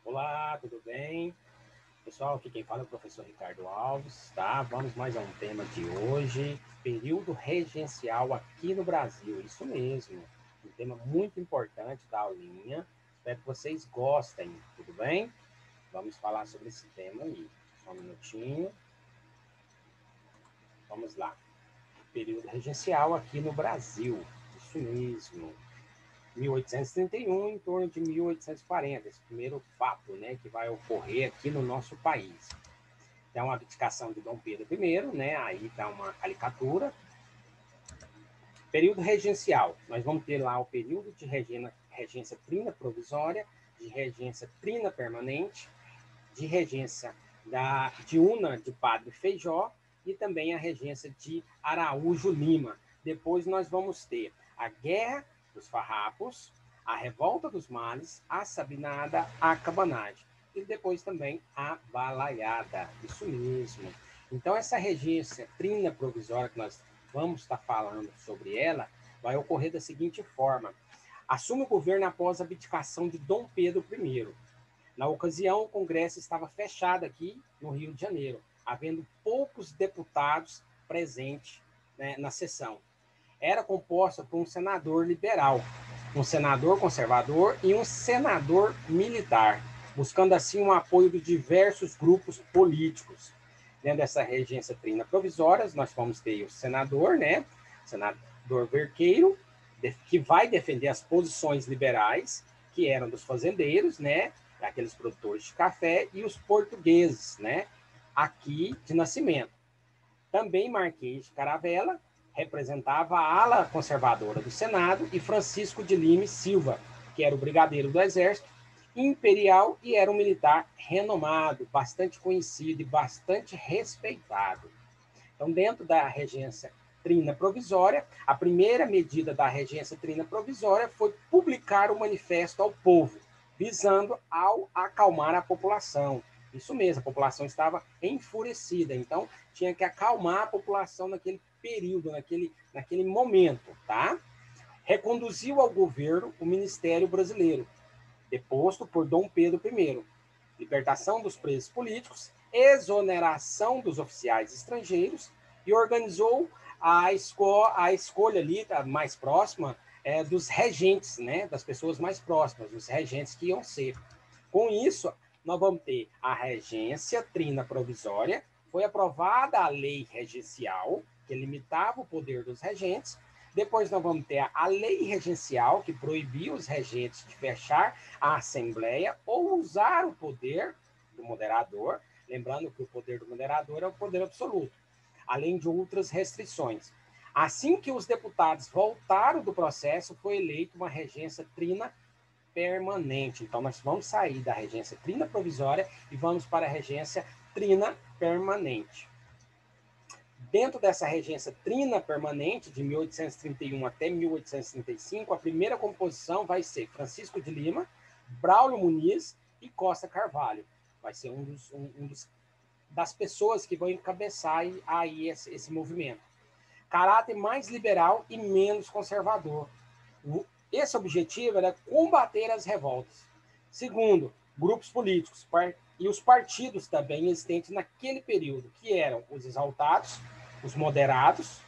Olá, tudo bem? Pessoal, aqui quem fala é o professor Ricardo Alves, tá? Vamos mais a um tema de hoje, período regencial aqui no Brasil. Isso mesmo, um tema muito importante da aulinha. Espero que vocês gostem, tudo bem? Vamos falar sobre esse tema aí. Só um minutinho. Vamos lá. Período regencial aqui no Brasil. Isso mesmo. 1831 em torno de 1840, esse primeiro fato, né, que vai ocorrer aqui no nosso país. Então, a abdicação de Dom Pedro I, né, aí está uma caricatura. Período regencial, nós vamos ter lá o período de regência trina provisória, de regência trina permanente, de regência diurna de Padre Feijó e também a regência de Araújo Lima. Depois nós vamos ter a Guerra dos Farrapos, a Revolta dos Males, a Sabinada, a Cabanagem. E depois também a Balaiada. Isso mesmo. Então, essa regência trina provisória que nós vamos estar falando sobre ela, vai ocorrer da seguinte forma. Assume o governo após a abdicação de Dom Pedro I. Na ocasião, o Congresso estava fechado aqui no Rio de Janeiro, havendo poucos deputados presentes, né, na sessão. Era composta por um senador liberal, um senador conservador e um senador militar, buscando assim um apoio de diversos grupos políticos. Dentro dessa regência trina provisória, nós vamos ter o senador, né, senador Verqueiro, que vai defender as posições liberais, que eram dos fazendeiros, né, aqueles produtores de café, e os portugueses, né, aqui de nascimento. Também Marquês de Caravela representava a ala conservadora do Senado, e Francisco de Lima e Silva, que era o brigadeiro do Exército Imperial e era um militar renomado, bastante conhecido e bastante respeitado. Então, dentro da regência trina provisória, a primeira medida da regência trina provisória foi publicar o manifesto ao povo, visando ao acalmar a população. Isso mesmo, a população estava enfurecida, então tinha que acalmar a população naquele período, naquele momento, tá? Reconduziu ao governo o Ministério Brasileiro, deposto por Dom Pedro I, libertação dos presos políticos, exoneração dos oficiais estrangeiros e organizou a escolha ali mais próxima dos regentes, né, das pessoas mais próximas, dos regentes que iam ser. Com isso, nós vamos ter a regência trina provisória, foi aprovada a lei regencial, que limitava o poder dos regentes. Depois nós vamos ter a lei regencial, que proibia os regentes de fechar a Assembleia ou usar o poder do moderador, lembrando que o poder do moderador é o poder absoluto, além de outras restrições. Assim que os deputados voltaram do processo, foi eleita uma regência trina permanente. Então, nós vamos sair da regência trina provisória e vamos para a regência trina permanente. Dentro dessa regência trina permanente, de 1831 até 1835, a primeira composição vai ser Francisco de Lima, Braulio Muniz e Costa Carvalho. Vai ser das pessoas que vão encabeçar aí esse movimento. Caráter mais liberal e menos conservador. Esse objetivo era combater as revoltas. Segundo, grupos políticos e os partidos também existentes naquele período, que eram os exaltados, os moderados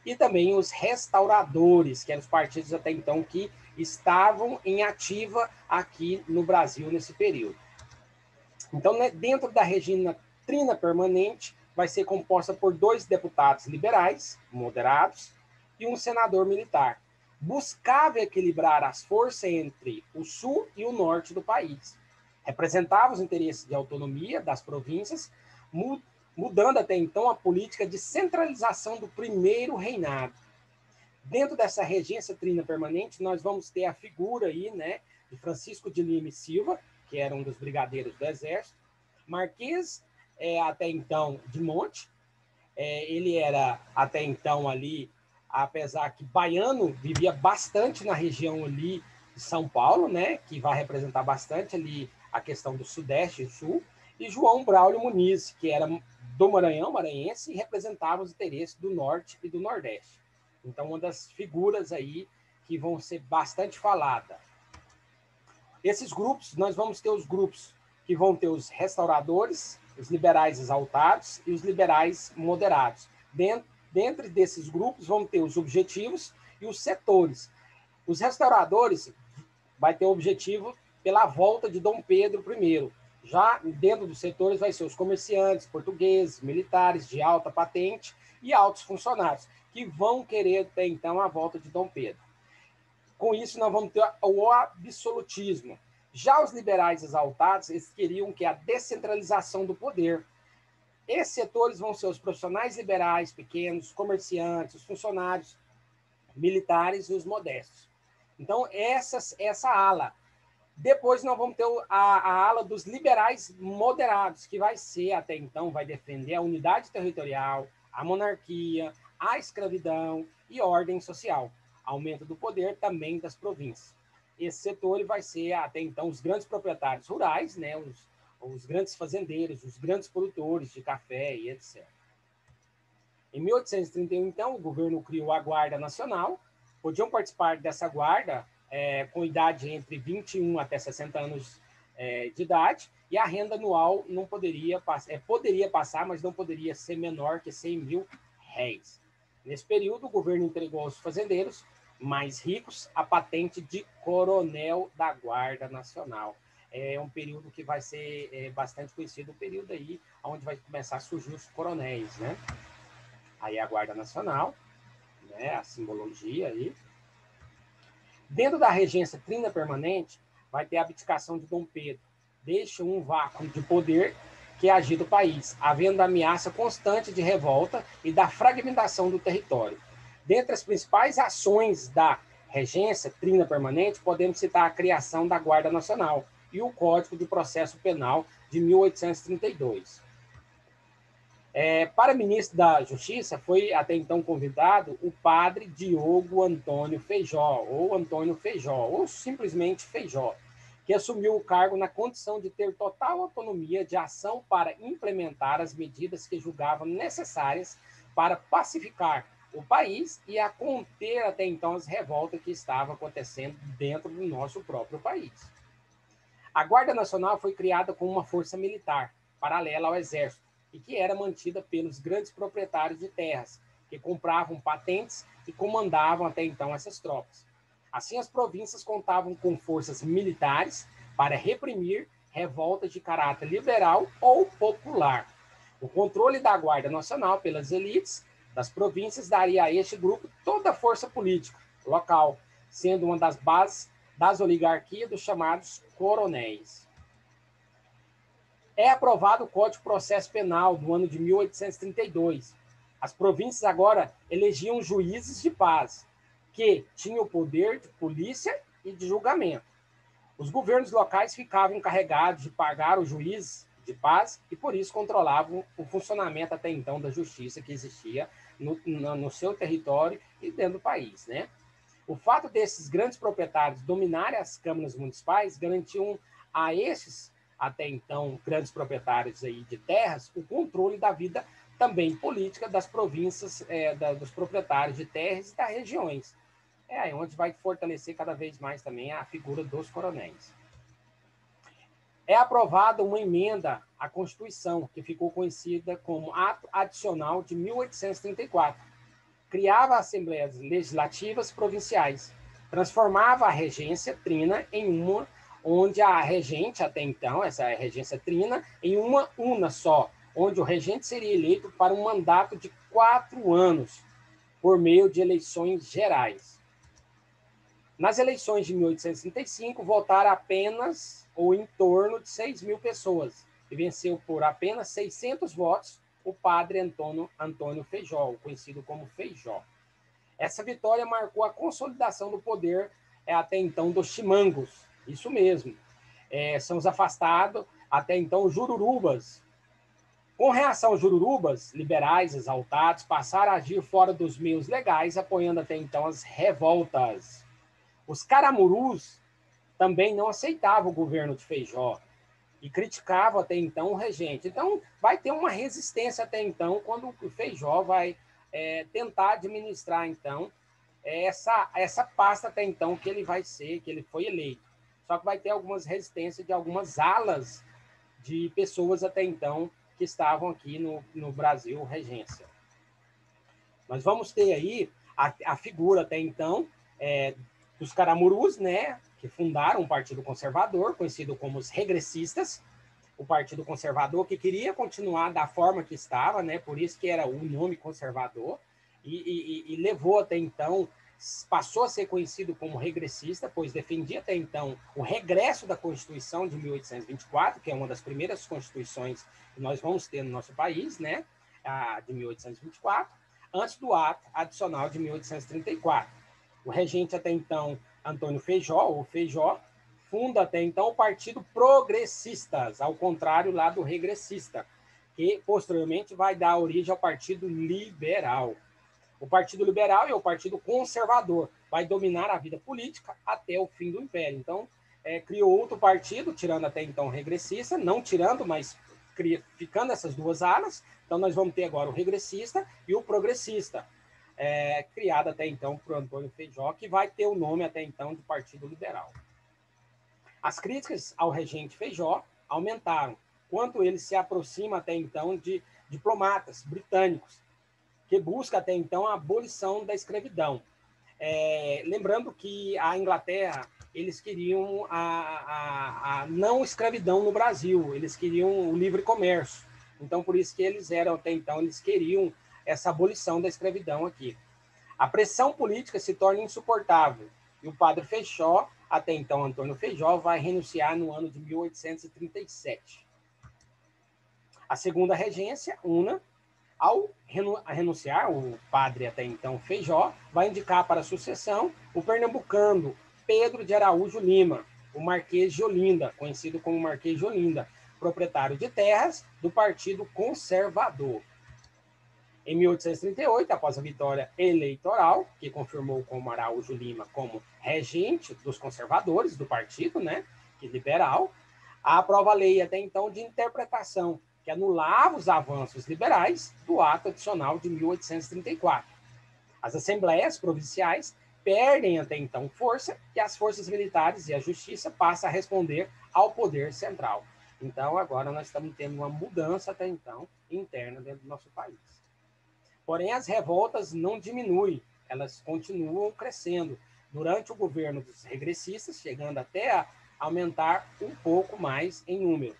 e também os restauradores, que eram os partidos até então que estavam em ativa aqui no Brasil nesse período. Então, né, dentro da regina trina permanente, vai ser composta por 2 deputados liberais, moderados, e um senador militar. Buscava equilibrar as forças entre o sul e o norte do país. Representava os interesses de autonomia das províncias, mudando até então a política de centralização do primeiro reinado. Dentro dessa regência trina permanente, nós vamos ter a figura aí, né, de Francisco de Lima e Silva, que era um dos brigadeiros do Exército, Marquês, até então, de Monte, ele era até então ali, apesar que baiano, vivia bastante na região ali de São Paulo, né, que vai representar bastante ali a questão do Sudeste e Sul, e João Braulio Muniz, que era do Maranhão, maranhense, e representava os interesses do Norte e do Nordeste. Então, uma das figuras aí que vão ser bastante falada. Esses grupos, nós vamos ter os grupos que vão ter os restauradores, os liberais exaltados e os liberais moderados. Dentro desses grupos vão ter os objetivos e os setores. Os restauradores vai ter o objetivo pela volta de Dom Pedro I. Já dentro dos setores vai ser os comerciantes, portugueses, militares de alta patente e altos funcionários, que vão querer ter, então, a volta de Dom Pedro. Com isso, nós vamos ter o absolutismo. Já os liberais exaltados, eles queriam que a descentralização do poder. Esses setores vão ser os profissionais liberais pequenos, os comerciantes, os funcionários militares e os modestos. Então, essa ala. Depois nós vamos ter a ala dos liberais moderados, que vai ser, até então, vai defender a unidade territorial, a monarquia, a escravidão e ordem social. Aumento do poder também das províncias. Esse setor ele vai ser, até então, os grandes proprietários rurais, né, os grandes fazendeiros, os grandes produtores de café e etc. Em 1831, então, o governo criou a Guarda Nacional. Podiam participar dessa guarda com idade entre 21 até 60 anos de idade, e a renda anual não poderia passar, mas não poderia ser menor que 100 mil réis. Nesse período, o governo entregou aos fazendeiros mais ricos a patente de coronel da Guarda Nacional. É um período que vai ser bastante conhecido, o período aí onde vai começar a surgir os coronéis, né? Aí a Guarda Nacional, né, a simbologia aí. Dentro da regência trina permanente, vai ter a abdicação de Dom Pedro. Deixa um vácuo de poder que agita o país, havendo ameaça constante de revolta e da fragmentação do território. Dentre as principais ações da regência trina permanente, podemos citar a criação da Guarda Nacional e o Código de Processo Penal de 1832. Para ministro da Justiça, foi até então convidado o padre Diogo Antônio Feijó, ou simplesmente Feijó, que assumiu o cargo na condição de ter total autonomia de ação para implementar as medidas que julgavam necessárias para pacificar o país e a conter até então as revoltas que estavam acontecendo dentro do nosso próprio país. A Guarda Nacional foi criada como uma força militar, paralela ao Exército, e que era mantida pelos grandes proprietários de terras, que compravam patentes e comandavam até então essas tropas. Assim, as províncias contavam com forças militares para reprimir revoltas de caráter liberal ou popular. O controle da Guarda Nacional pelas elites das províncias daria a este grupo toda a força política local, sendo uma das bases das oligarquias dos chamados coronéis. É aprovado o Código de Processo Penal do ano de 1832. As províncias agora elegiam juízes de paz, que tinham o poder de polícia e de julgamento. Os governos locais ficavam encarregados de pagar os juízes de paz e, por isso, controlavam o funcionamento até então da justiça que existia no seu território e dentro do país, né? O fato desses grandes proprietários dominarem as câmaras municipais garantiam a esses, até então, grandes proprietários aí de terras, o controle da vida também política das províncias, dos proprietários de terras e das regiões. É aí onde vai fortalecer cada vez mais também a figura dos coronéis. É aprovada uma emenda à Constituição, que ficou conhecida como Ato Adicional de 1834. Criava assembleias legislativas provinciais, transformava a regência trina em uma, onde a regente, até então, essa regência trina, em uma una só, onde o regente seria eleito para um mandato de 4 anos, por meio de eleições gerais. Nas eleições de 1835, votaram apenas ou em torno de 6 mil pessoas, e venceu por apenas 600 votos o padre Antônio Feijó, conhecido como Feijó. Essa vitória marcou a consolidação do poder até então dos chimangos, isso mesmo. São os afastados, até então, os jururubas. Com reação aos jururubas, liberais exaltados passaram a agir fora dos meios legais, apoiando até então as revoltas. Os caramurus também não aceitavam o governo de Feijó e criticavam até então o regente. Então, vai ter uma resistência até então, quando o Feijó vai tentar administrar, então, essa pasta até então que ele vai ser, que ele foi eleito. Só que vai ter algumas resistências de algumas alas de pessoas até então que estavam aqui no Brasil regência. Nós vamos ter aí a figura até então dos caramurus, né, que fundaram o Partido Conservador, conhecido como os regressistas, o Partido Conservador que queria continuar da forma que estava, né, por isso que era o nome conservador, e levou até então, passou a ser conhecido como regressista, pois defendia até então o regresso da Constituição de 1824, que é uma das primeiras constituições que nós vamos ter no nosso país, né, a de 1824, antes do ato adicional de 1834. O regente até então, Antônio Feijó, ou Feijó, funda até então o Partido Progressistas, ao contrário lá do regressista, que posteriormente vai dar origem ao Partido Liberal. O Partido Liberal e o Partido Conservador vai dominar a vida política até o fim do Império. Então, criou outro partido, tirando até então o regressista, não tirando, mas ficando essas duas alas. Então, nós vamos ter agora o regressista e o progressista, criado até então por Antônio Feijó, que vai ter o nome até então de Partido Liberal. As críticas ao regente Feijó aumentaram, quanto ele se aproxima até então de diplomatas britânicos, que busca até então a abolição da escravidão. Lembrando que a Inglaterra, eles queriam a não escravidão no Brasil, eles queriam o livre comércio. Então, por isso que eles eram até então, eles queriam essa abolição da escravidão aqui. A pressão política se torna insuportável e o padre Feijó, até então Antônio Feijó, vai renunciar no ano de 1837. A segunda regência, Una, ao renunciar, o padre até então Feijó vai indicar para a sucessão o pernambucano Pedro de Araújo Lima, o Marquês de Olinda, conhecido como Marquês de Olinda, proprietário de terras do Partido Conservador. Em 1838, após a vitória eleitoral, que confirmou como Araújo Lima como regente dos conservadores do partido, né, que liberal, aprova a lei até então de interpretação, que anulava os avanços liberais do ato adicional de 1834. As assembleias provinciais perdem até então força e as forças militares e a justiça passam a responder ao poder central. Então, agora nós estamos tendo uma mudança até então interna dentro do nosso país. Porém, as revoltas não diminuem, elas continuam crescendo durante o governo dos regressistas, chegando até a aumentar um pouco mais em número.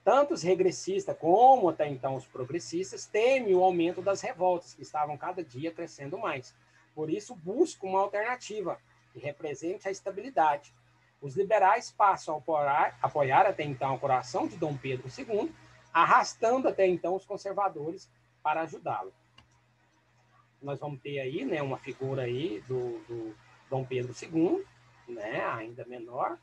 Tanto os regressistas como até então os progressistas temem o aumento das revoltas, que estavam cada dia crescendo mais. Por isso, buscam uma alternativa que represente a estabilidade. Os liberais passam a apoiar até então a coroação de Dom Pedro II, arrastando até então os conservadores para ajudá-lo. Nós vamos ter aí, né, uma figura aí do Dom Pedro II, né, ainda menor,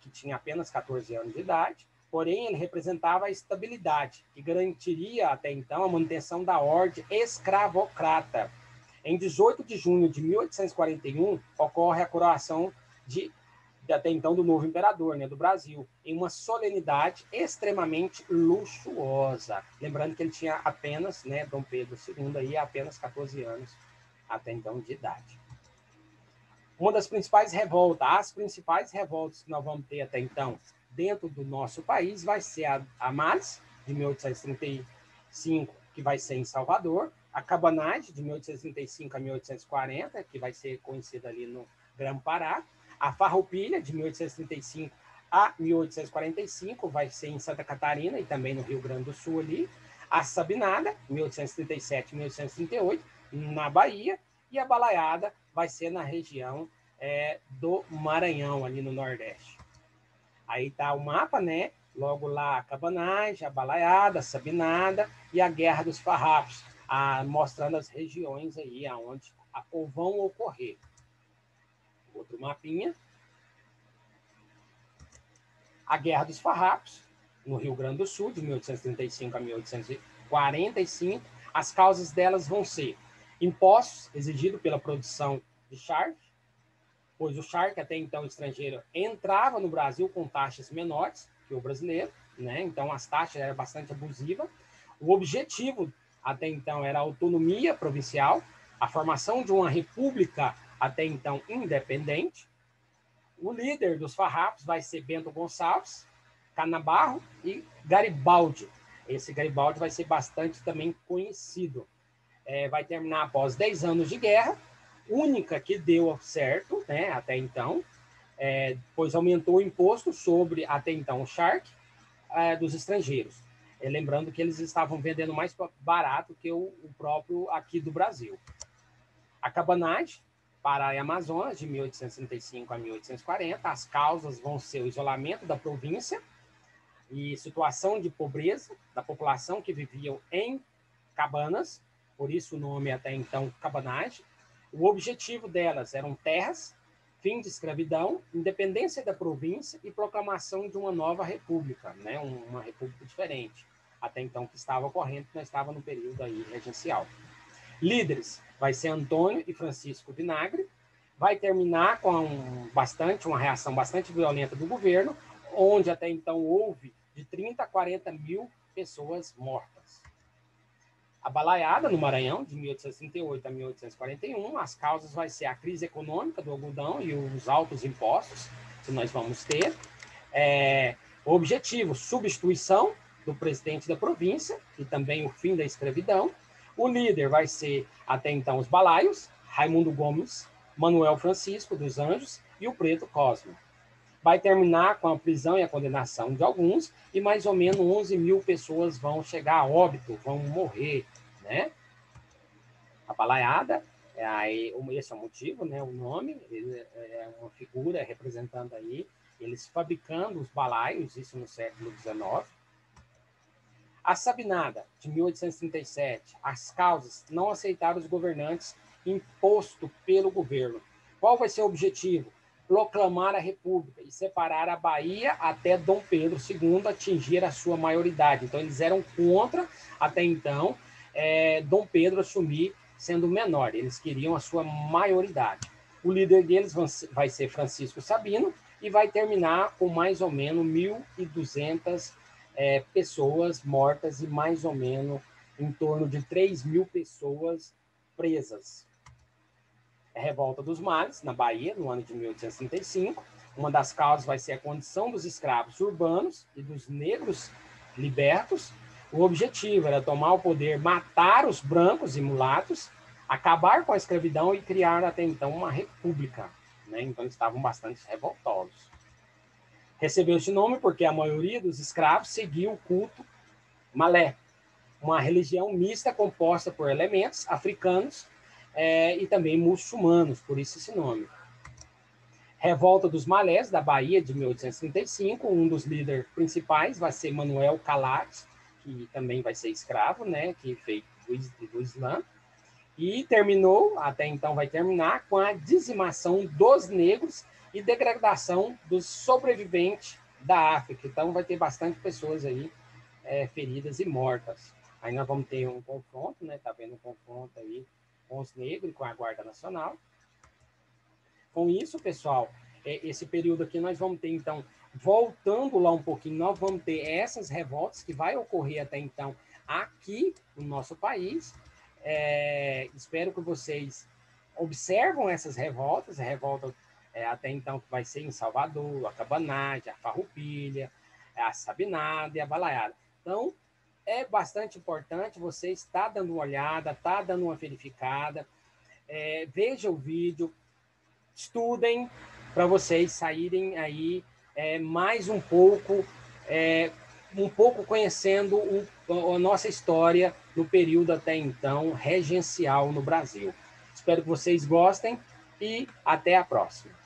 que tinha apenas 14 anos de idade, porém ele representava a estabilidade, que garantiria até então a manutenção da ordem escravocrata. Em 18 de junho de 1841, ocorre a coroação até então do novo imperador, né, do Brasil, em uma solenidade extremamente luxuosa. Lembrando que ele tinha apenas, né, Dom Pedro II, aí, apenas 14 anos até então de idade. Uma das principais revoltas, as principais revoltas que nós vamos ter até então dentro do nosso país vai ser a Males, de 1835, que vai ser em Salvador, a Cabanagem, de 1835 a 1840, que vai ser conhecida ali no Grã-Pará, a Farroupilha, de 1835 a 1845, vai ser em Santa Catarina e também no Rio Grande do Sul ali, a Sabinada, 1837 a 1838, na Bahia, e a Balaiada vai ser na região do Maranhão, ali no Nordeste. Aí tá o mapa, né? Logo lá a Cabanagem, a Balaiada, a Sabinada e a Guerra dos Farrapos, mostrando as regiões aí aonde vão ocorrer. Outro mapinha. A Guerra dos Farrapos, no Rio Grande do Sul, de 1835 a 1845. As causas delas vão ser impostos exigidos pela produção de charque, pois o charque, até então estrangeiro, entrava no Brasil com taxas menores que o brasileiro, né? Então as taxas eram bastante abusivas. O objetivo, até então, era a autonomia provincial, a formação de uma república, até então, independente. O líder dos farrapos vai ser Bento Gonçalves, Canabarro e Garibaldi. Esse Garibaldi vai ser bastante também conhecido. Vai terminar após 10 anos de guerra, única que deu certo, né, até então, pois aumentou o imposto sobre, até então, o charque dos estrangeiros. Lembrando que eles estavam vendendo mais barato que o próprio aqui do Brasil. A cabanagem para a Amazonas, de 1835 a 1840, as causas vão ser o isolamento da província e situação de pobreza da população que viviam em cabanas, por isso o nome até então cabanagem. O objetivo delas eram terras, fim de escravidão, independência da província e proclamação de uma nova república, né? Uma república diferente, até então que estava ocorrendo, que nós estávamos no período aí regencial. Líderes vai ser Antônio e Francisco Vinagre, vai terminar com uma reação bastante violenta do governo, onde até então houve de 30 a 40 mil pessoas mortas. A balaiada no Maranhão, de 1838 a 1841, as causas vai ser a crise econômica do algodão e os altos impostos que nós vamos ter. O objetivo, substituição do presidente da província e também o fim da escravidão. O líder vai ser, até então, os balaios, Raimundo Gomes, Manuel Francisco dos Anjos e o Preto Cosme. Vai terminar com a prisão e a condenação de alguns, e mais ou menos 11 mil pessoas vão chegar a óbito, vão morrer, né? A balaiada, esse é o motivo, né? O nome, é uma figura representando aí, eles fabricando os balaios, isso no século XIX. A Sabinada, de 1837, as causas não aceitaram os governantes imposto pelo governo. Qual vai ser o objetivo? Proclamar a República e separar a Bahia até Dom Pedro II atingir a sua maioridade. Então, eles eram contra, até então, Dom Pedro assumir sendo menor. Eles queriam a sua maioridade. O líder deles vai ser Francisco Sabino e vai terminar com mais ou menos 1.200 pessoas mortas e mais ou menos em torno de 3 mil pessoas presas. Revolta dos Males, na Bahia, no ano de 1835. Uma das causas vai ser a condição dos escravos urbanos e dos negros libertos. O objetivo era tomar o poder, matar os brancos e mulatos, acabar com a escravidão e criar até então uma república, né? Então eles estavam bastante revoltosos. Recebeu esse nome porque a maioria dos escravos seguia o culto Malé, uma religião mista composta por elementos africanos e também muçulmanos, por isso esse nome. Revolta dos Malés, da Bahia, de 1835, um dos líderes principais vai ser Manuel Calates, que também vai ser escravo, né, que veio do Islã, e terminou, até então vai terminar, com a dizimação dos negros e degradação dos sobreviventes da África. Então vai ter bastante pessoas aí feridas e mortas. Aí nós vamos ter um confronto, né, tá vendo um confronto aí com os negros e com a Guarda Nacional. Com isso, pessoal, esse período aqui nós vamos ter, então, voltando lá um pouquinho, nós vamos ter essas revoltas que vai ocorrer até então aqui no nosso país. Espero que vocês observam essas revoltas, a revolta até então que vai ser em Salvador, a cabanagem, a farroupilha, a sabinada e a balaiada. Então, é bastante importante você estar dando uma olhada, estar dando uma verificada, veja o vídeo, estudem para vocês saírem aí mais um pouco conhecendo a nossa história no período até então regencial no Brasil. Espero que vocês gostem e até a próxima.